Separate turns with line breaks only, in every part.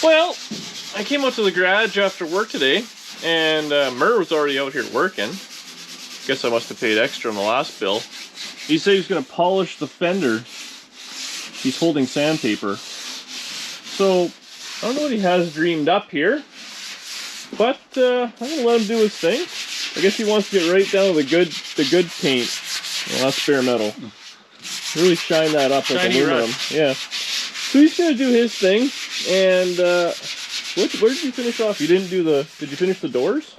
Well, I came out to the garage after work today, and Murr was already out here working. Guess I must have paid extra on the last bill. He said he was going to polish the fender. He's holding sandpaper. So, I don't know what he has dreamed up here, but I'm going to let him do his thing. I guess he wants to get right down to the good paint. Well, that's bare metal. Really shine that up with aluminum. Yeah. So he's going to do his thing, and where did you finish off? You didn't do did you finish the doors?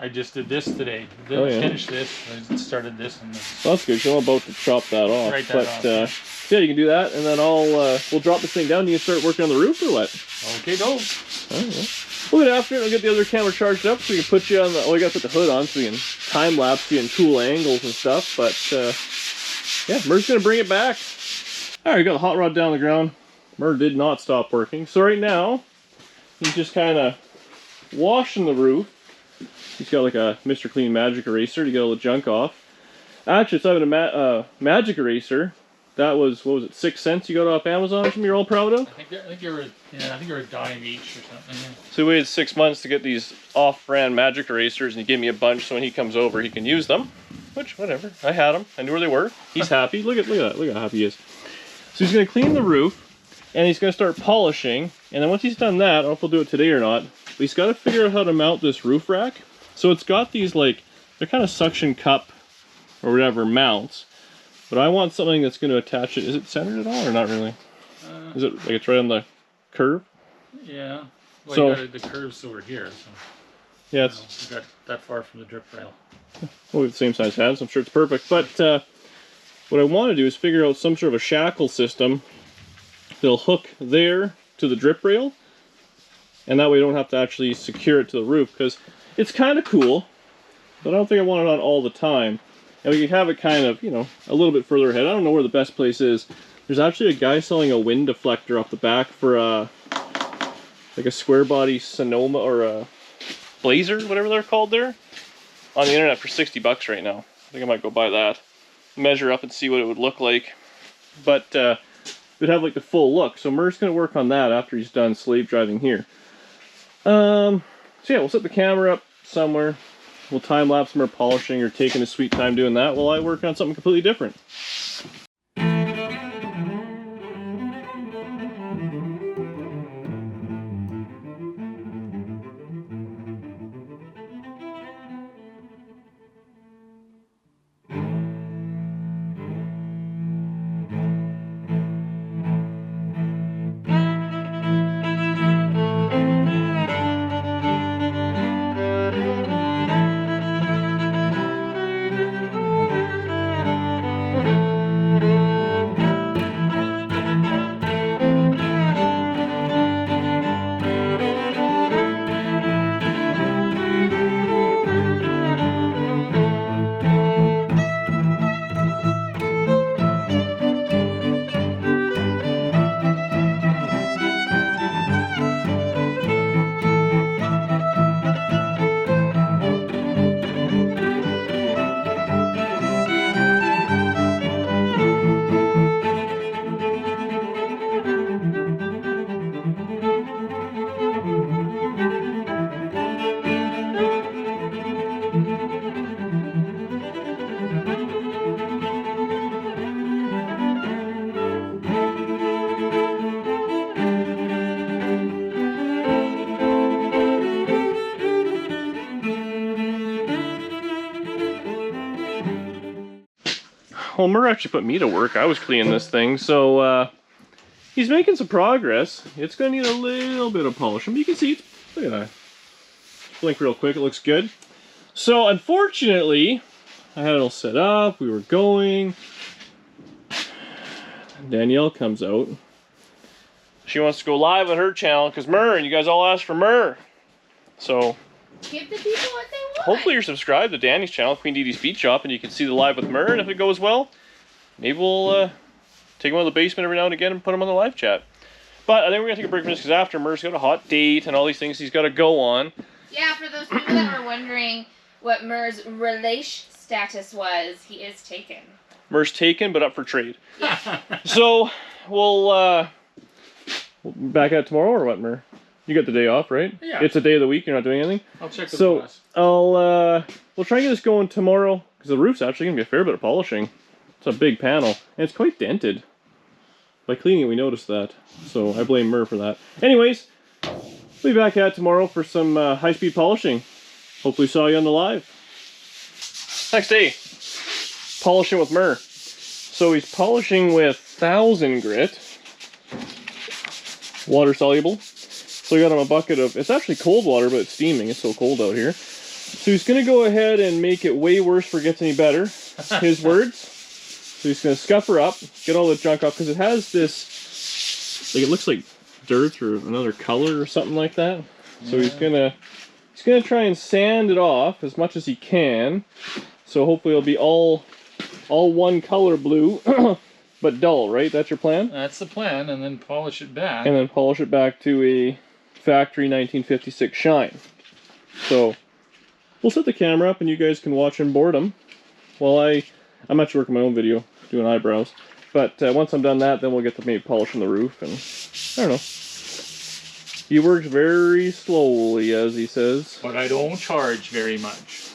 I just did this today. Didn't finish this. I started this and this.
Well, that's good. So I'm about to chop that off.
Write that off.
Yeah, you can do that, and then we'll drop this thing down. And you can start working on the roof or what?
Okay, go.
Alright, we'll get after it. I'll get the other camera charged up so we can put you on the. Oh, you got to put the hood on so we can time lapse you in cool angles and stuff. But yeah, Murr's gonna bring it back. All right, we got the hot rod down the ground. Murr did not stop working, so right now he's just kind of washing the roof. He's got like a Mr. Clean magic eraser to get all the junk off. Actually, it's having a magic eraser. That was, what was it, 6 cents you got off Amazon or something you're all proud of?
I think you're a dime each or something. Yeah.
So we waited 6 months to get these off-brand magic erasers, and he gave me a bunch so when he comes over he can use them. Which, whatever. I had them. I knew where they were. He's happy. Look at that. Look how happy he is. So he's going to clean the roof, and he's going to start polishing. And then once he's done that, I don't know if he'll do it today or not, but he's got to figure out how to mount this roof rack. So it's got these, like, they're kind of suction cup or whatever mounts. But I want something that's going to attach it. Is it centered at all or not really? Is it like it's right on the curve?
Yeah. Well,
so
the curve's over here. So,
yeah, it's
you got that far from the drip rail.
Well, we have the same size hands. I'm sure it's perfect. But what I want to do is figure out some sort of a shackle system that'll hook there to the drip rail, and that way you don't have to actually secure it to the roof, because it's kind of cool, but I don't think I want it on all the time. And we can have it kind of, you know, a little bit further ahead. I don't know where the best place is. There's actually a guy selling a wind deflector off the back for like a square body Sonoma or a Blazer, whatever they're called there, on the internet for 60 bucks right now. I think I might go buy that. Measure up and see what it would look like. But it would have like the full look. So Murr's going to work on that after he's done slave driving here. So yeah, we'll set the camera up somewhere. We'll time lapse Murr polishing or taking his sweet time doing that while I work on something completely different. Well, Murr actually put me to work. I was cleaning this thing, so he's making some progress. It's going to need a little bit of polishing, but you can see, look at that. Blink real quick, it looks good. So, unfortunately, I had it all set up, we were going. Danielle comes out. She wants to go live on her channel, because Murr, and you guys all asked for Murr. So,
give the people what they want.
Hopefully you're subscribed to Danny's channel, Queen Dee Dee's Speed Shop, and you can see the live with Murr, and if it goes well, maybe we'll take him out of the basement every now and again and put him on the live chat. But I think we're going to take a break from this, because after Murr's got a hot date and all these things he's got to go on.
Yeah, for those people that were wondering what Murr's relation status was, he is taken.
Murr's taken, but up for trade. Yeah. So, we'll back out tomorrow, or what, Murr? You got the day off, right?
Yeah.
It's a day of the week. You're not doing anything.
I'll check the
So
boss.
we'll try and get this going tomorrow because the roof's actually gonna be a fair bit of polishing. It's a big panel and it's quite dented. By cleaning it, we noticed that. So I blame Mur for that. Anyways, we'll be back at tomorrow for some high-speed polishing. Hopefully saw you on the live. Next day, polishing with Mur. So he's polishing with 1000 grit, water soluble. So we got him a bucket of, it's actually cold water, but it's steaming. It's so cold out here. So he's gonna go ahead and make it way worse before it gets any better. His words. So he's gonna scuff her up, get all the junk off, because it has this, like it looks like dirt or another color or something like that. So he's gonna try and sand it off as much as he can. So hopefully it'll be all one color blue, but dull, right? That's your plan?
That's the plan, and then polish it back.
And then polish it back to a factory 1956 shine. So we'll set the camera up and you guys can watch in boredom while I'm actually working my own video, doing eyebrows. But once I'm done that, then we'll get to maybe polishing the roof, and I don't know. He works very slowly, as he says.
But I don't charge very much.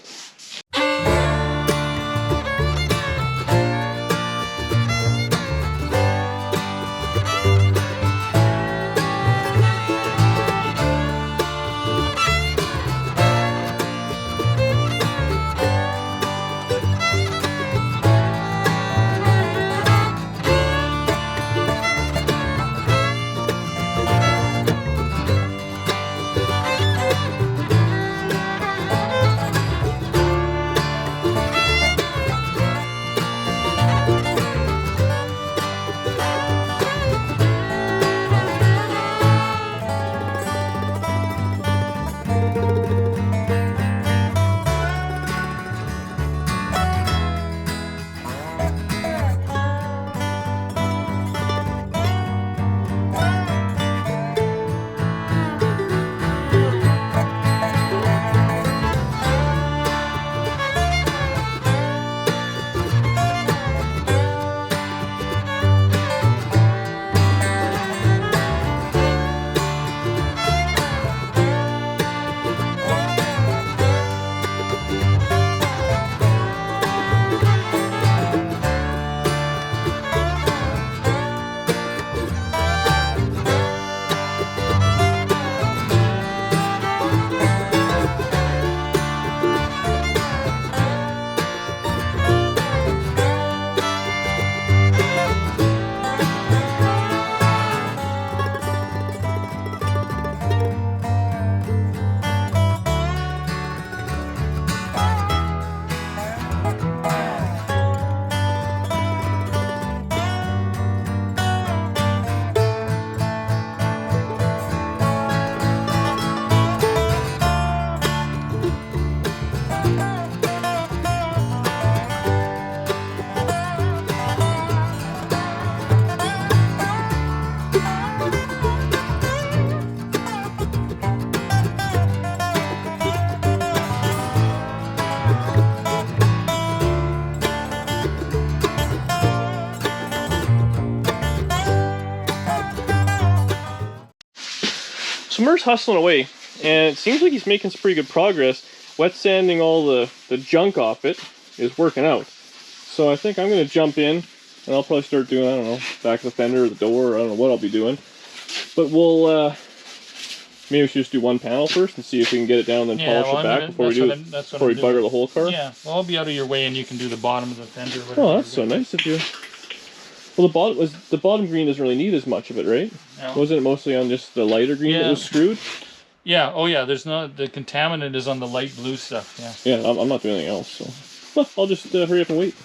So Mur's hustling away, and it seems like he's making some pretty good progress. Wet sanding all the junk off it is working out. So I think I'm going to jump in, and I'll probably start doing, I don't know, back of the fender or the door, or I don't know what I'll be doing. But we'll, maybe we should just do one panel first and see if we can get it down and then polish it back before we bugger the whole car.
Yeah, well, I'll be out of your way and you can do the bottom of the fender.
Oh, that's so nice of you. Well, the bottom green doesn't really need as much of it, right?
No.
Wasn't it mostly on just the lighter green that was screwed?
Yeah. Oh, yeah. There's not, the contaminant is on the light blue stuff. Yeah.
Yeah, I'm not doing anything else. So, well, I'll just hurry up and wait.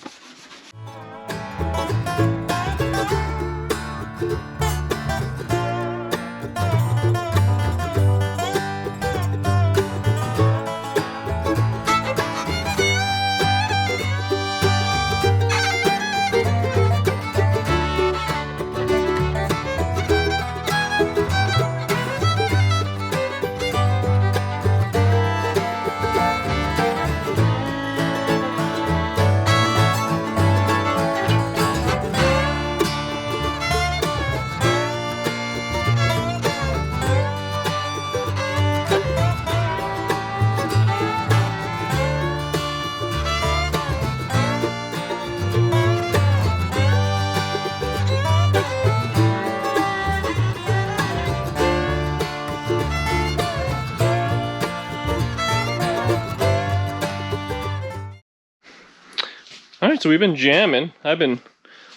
Alright, so we've been jamming. I've been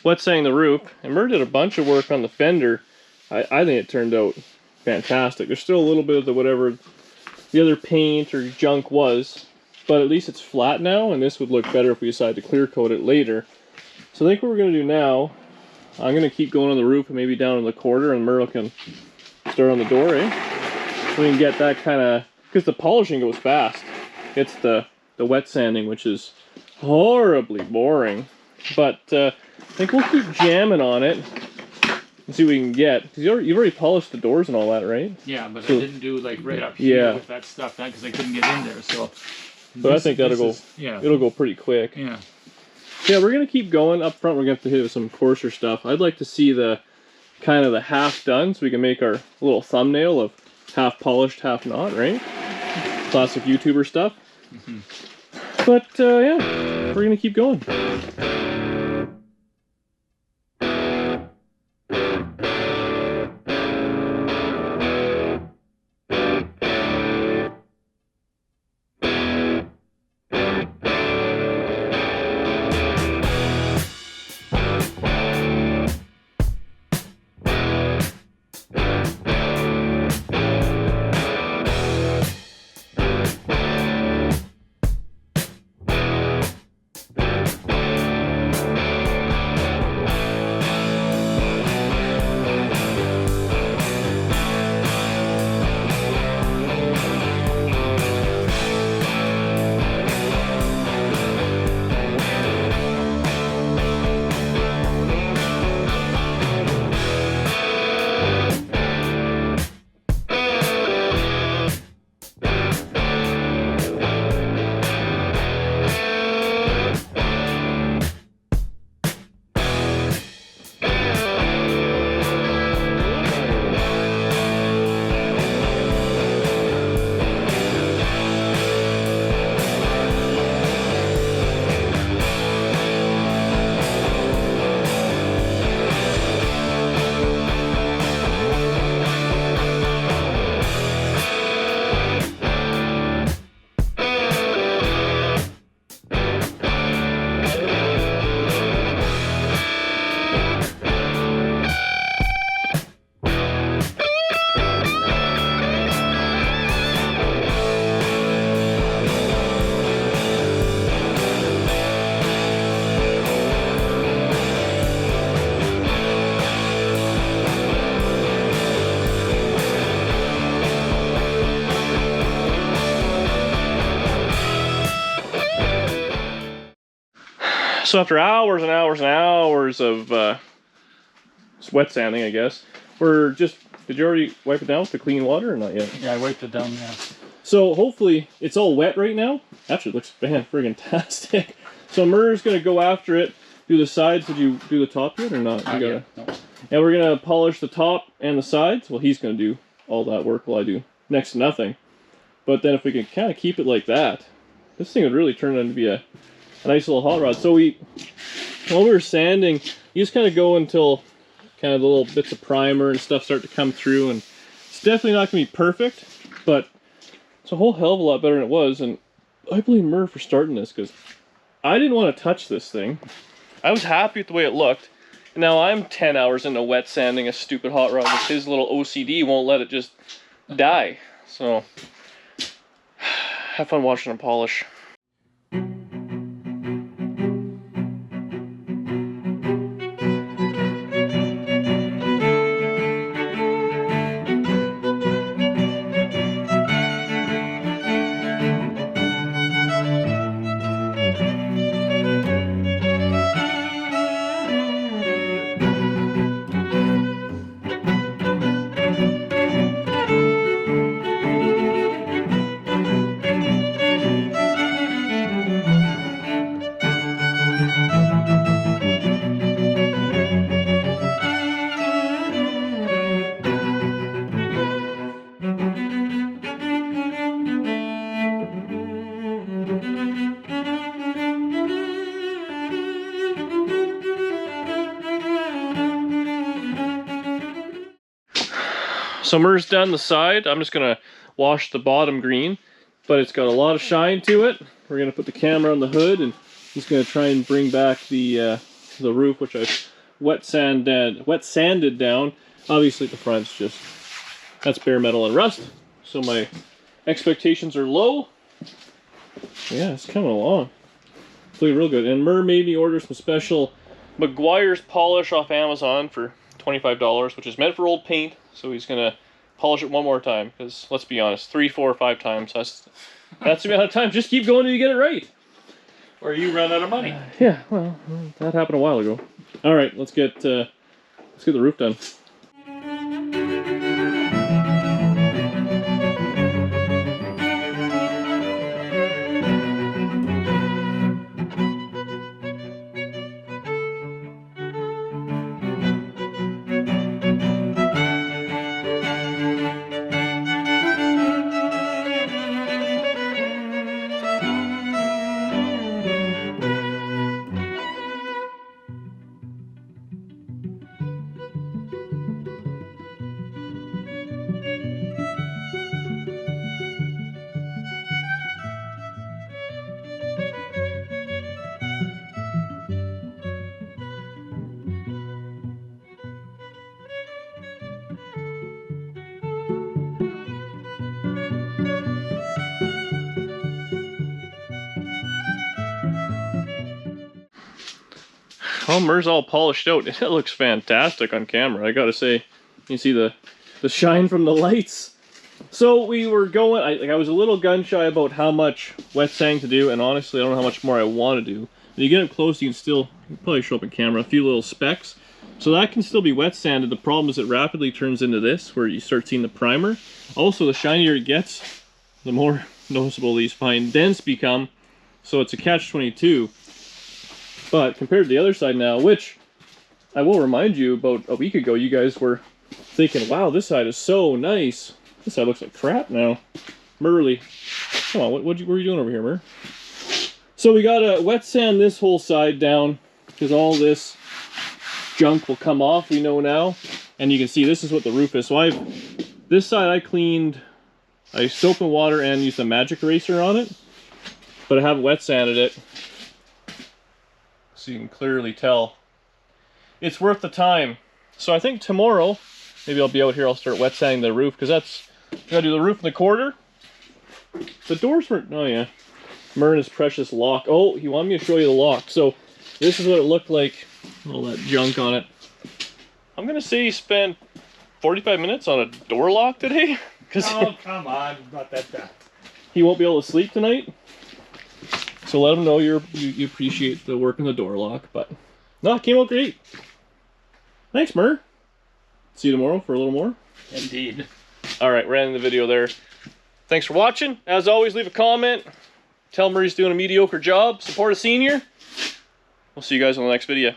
wet sanding the roof, and Mur did a bunch of work on the fender. I think it turned out fantastic. There's still a little bit of the whatever the other paint or junk was, but at least it's flat now, and this would look better if we decide to clear coat it later. So I think what we're going to do now, I'm going to keep going on the roof and maybe down in the quarter, and Mur can start on the door, eh? So we can get that kind of, because the polishing goes fast. It's the wet sanding, which is horribly boring. But I think we'll keep jamming on it and see what we can get. Because you've already polished the doors and all that, right?
Yeah, but so, I didn't do like right up here with that stuff because I couldn't get in there. So
I think that'll go. It'll go pretty quick.
Yeah.
Yeah, we're gonna keep going up front. We're gonna have to hit some coarser stuff. I'd like to see the kind of the half done so we can make our little thumbnail of half polished, half not, right? Classic YouTuber stuff. Mm-hmm. But yeah, we're gonna keep going. So after hours and hours and hours of wet sanding, I guess, we're just, did you already wipe it down with the clean water or not yet?
Yeah, I wiped it down, yeah.
So hopefully, it's all wet right now. Actually, it looks friggin-tastic. So Murr's going to go after it, do the sides. Did you do the top yet or not?
No.
And we're going to polish the top and the sides. Well, he's going to do all that work while I do next to nothing. But then if we can kind of keep it like that, this thing would really turn into be a nice little hot rod. So while we were sanding, you just kind of go until kind of the little bits of primer and stuff start to come through, and it's definitely not going to be perfect, but it's a whole hell of a lot better than it was. And I blame Mur for starting this, because I didn't want to touch this thing. I was happy with the way it looked, and now I'm 10 hours into wet sanding a stupid hot rod because his little OCD won't let it just die. So have fun watching him polish. So Mur's done the side. I'm just gonna wash the bottom green, but it's got a lot of shine to it. We're gonna put the camera on the hood and Just gonna try and bring back the roof, which I've wet sanded down. Obviously the front's just, that's bare metal and rust, so my expectations are low. Yeah, it's coming along. It's looking real good. And Mur made me order some special McGuire's polish off Amazon for $25, which is meant for old paint. So he's gonna polish it one more time, because let's be honest, 3, 4, 5 times, that's the amount of time. Just keep going until you get it right.
Or you run out of money.
Yeah, well, that happened a while ago. All right, let's get the roof done. Well, Mur's all polished out. It looks fantastic on camera, I gotta say. You see the shine from the lights. So we were going, I was a little gun shy about how much wet sanding to do, and honestly I don't know how much more I want to do. When you get up close, you can probably show up in camera, a few little specks. So that can still be wet sanded. The problem is it rapidly turns into this, where you start seeing the primer. Also, the shinier it gets, the more noticeable these fine dents become. So it's a catch-22. But compared to the other side now, which I will remind you, about a week ago you guys were thinking, wow, this side is so nice. This side looks like crap now. Murley, come on, what are you doing over here, Mur? So we gotta wet sand this whole side down, because all this junk will come off, we know now. And you can see this is what the roof is. So this side I cleaned, I soap and water and used a magic eraser on it, but I haven't wet sanded it. So you can clearly tell it's worth the time. So I think tomorrow, maybe I'll be out here, I'll start wet sanding the roof, because I gotta do the roof in the quarter. The doors weren't, oh yeah. Mur and his precious lock. Oh, he wanted me to show you the lock. So this is what it looked like, all that junk on it. I'm gonna say he spent 45 minutes on a door lock today.
Oh, come on, not that bad.
He won't be able to sleep tonight. So let him know you appreciate the work on the door lock, but no, it came out great. Thanks, Mur. See you tomorrow for a little more.
Indeed.
All right, we're ending the video there. Thanks for watching. As always, leave a comment. Tell Mur he's doing a mediocre job. Support a senior. We'll see you guys on the next video.